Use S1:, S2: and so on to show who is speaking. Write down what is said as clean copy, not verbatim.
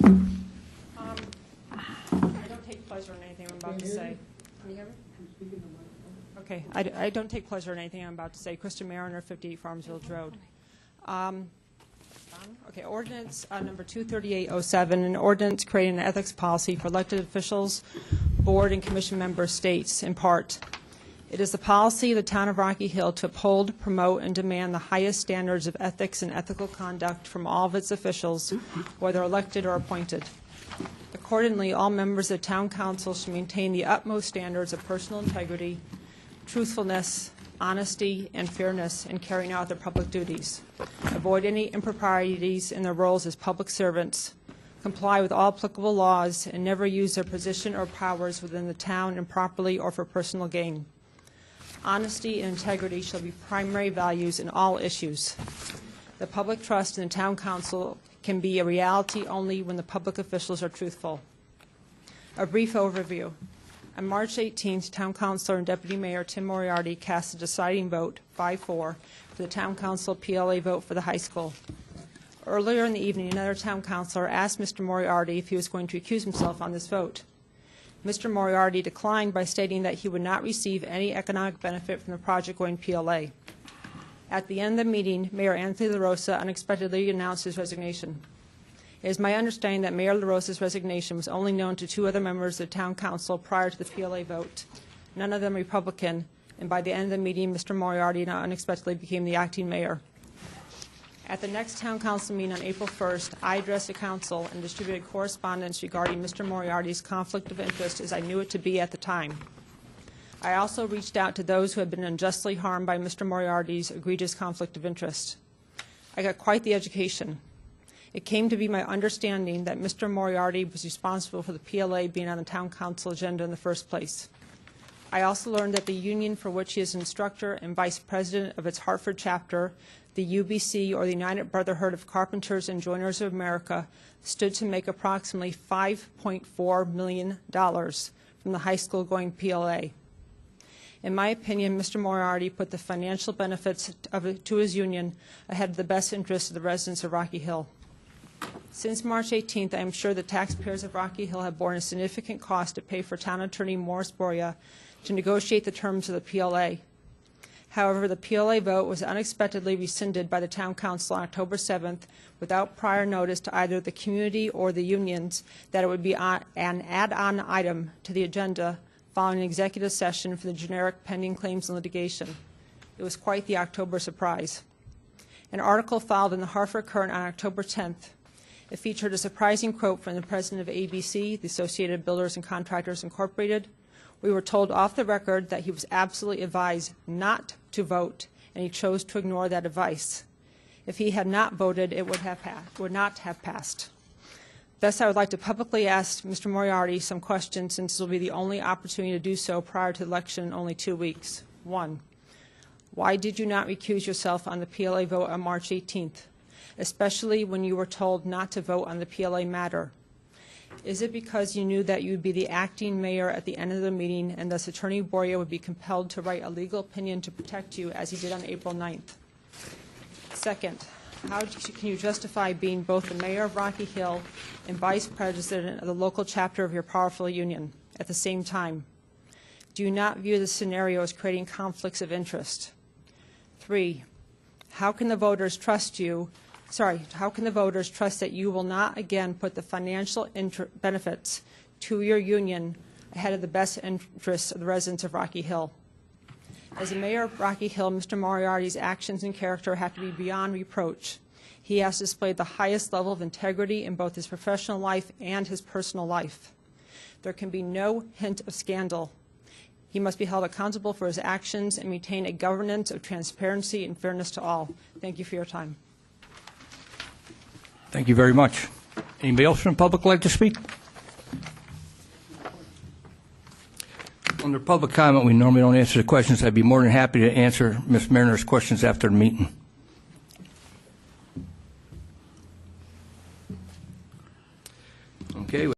S1: I don't take pleasure in anything I'm about to say. Can you hear me? Okay, I don't take pleasure in anything I'm about to say. Christa Mariner, 58 Farms Village Road. Okay, ordinance number 23807, an ordinance creating an ethics policy for elected officials, board, and commission member states, in part. It is the policy of the town of Rocky Hill to uphold, promote, and demand the highest standards of ethics and ethical conduct from all of its officials, whether elected or appointed. Accordingly, all members of the town council should maintain the utmost standards of personal integrity, truthfulness, honesty, and fairness in carrying out their public duties, avoid any improprieties in their roles as public servants, comply with all applicable laws, and never use their position or powers within the town improperly or for personal gain. Honesty and integrity shall be primary values in all issues. The public trust in the town council can be a reality only when the public officials are truthful. A brief overview. On March 18th, Town Councilor and Deputy Mayor Tim Moriarty cast a deciding vote, 5-4, for the Town Council PLA vote for the high school. Earlier in the evening, another Town Councilor asked Mr. Moriarty if he was going to recuse himself on this vote. Mr. Moriarty declined by stating that he would not receive any economic benefit from the project going PLA. At the end of the meeting, Mayor Anthony LaRosa unexpectedly announced his resignation. It is my understanding that Mayor LaRosa's resignation was only known to 2 other members of the Town Council prior to the PLA vote, none of them Republican, and by the end of the meeting, Mr. Moriarty unexpectedly became the acting mayor. At the next Town Council meeting on April 1st, I addressed the Council and distributed correspondence regarding Mr. Moriarty's conflict of interest as I knew it to be at the time. I also reached out to those who had been unjustly harmed by Mr. Moriarty's egregious conflict of interest. I got quite the education. It came to be my understanding that Mr. Moriarty was responsible for the PLA being on the Town Council agenda in the first place. I also learned that the union for which he is instructor and vice president of its Hartford chapter, the UBC, or the United Brotherhood of Carpenters and Joiners of America, stood to make approximately $5.4 million from the high school going PLA. In my opinion, Mr. Moriarty put the financial benefits to his union ahead of the best interests of the residents of Rocky Hill. Since March 18th, I am sure the taxpayers of Rocky Hill have borne a significant cost to pay for Town Attorney Morris Boria to negotiate the terms of the PLA. However, the PLA vote was unexpectedly rescinded by the Town Council on October 7th without prior notice to either the community or the unions that it would be an add-on item to the agenda following an executive session for the generic pending claims and litigation. It was quite the October surprise. An article filed in the Hartford Current on October 10th. It featured a surprising quote from the president of ABC, the Associated Builders and Contractors Incorporated. We were told off the record that he was absolutely advised not to vote, and he chose to ignore that advice. If he had not voted, it would not have passed. Thus, I would like to publicly ask Mr. Moriarty some questions, since this will be the only opportunity to do so prior to the election in only 2 weeks. 1. Why did you not recuse yourself on the PLA vote on March 18th, especially when you were told not to vote on the PLA matter? Is it because you knew that you would be the acting mayor at the end of the meeting, and thus Attorney Boria would be compelled to write a legal opinion to protect you, as he did on April 9th? Second, how can you justify being both the mayor of Rocky Hill and vice president of the local chapter of your powerful union at the same time? Do you not view this scenario as creating conflicts of interest? 3, how can the voters trust that you will not again put the financial benefits to your union ahead of the best interests of the residents of Rocky Hill? As the mayor of Rocky Hill, Mr. Moriarty's actions and character have to be beyond reproach. He has displayed the highest level of integrity in both his professional life and his personal life. There can be no hint of scandal. He must be held accountable for his actions and maintain a governance of transparency and fairness to all. Thank you for your time.
S2: Thank you very much. Anybody else from the public like to speak? Under public comment, we normally don't answer the questions. I'd be more than happy to answer Ms. Mariner's questions after the meeting.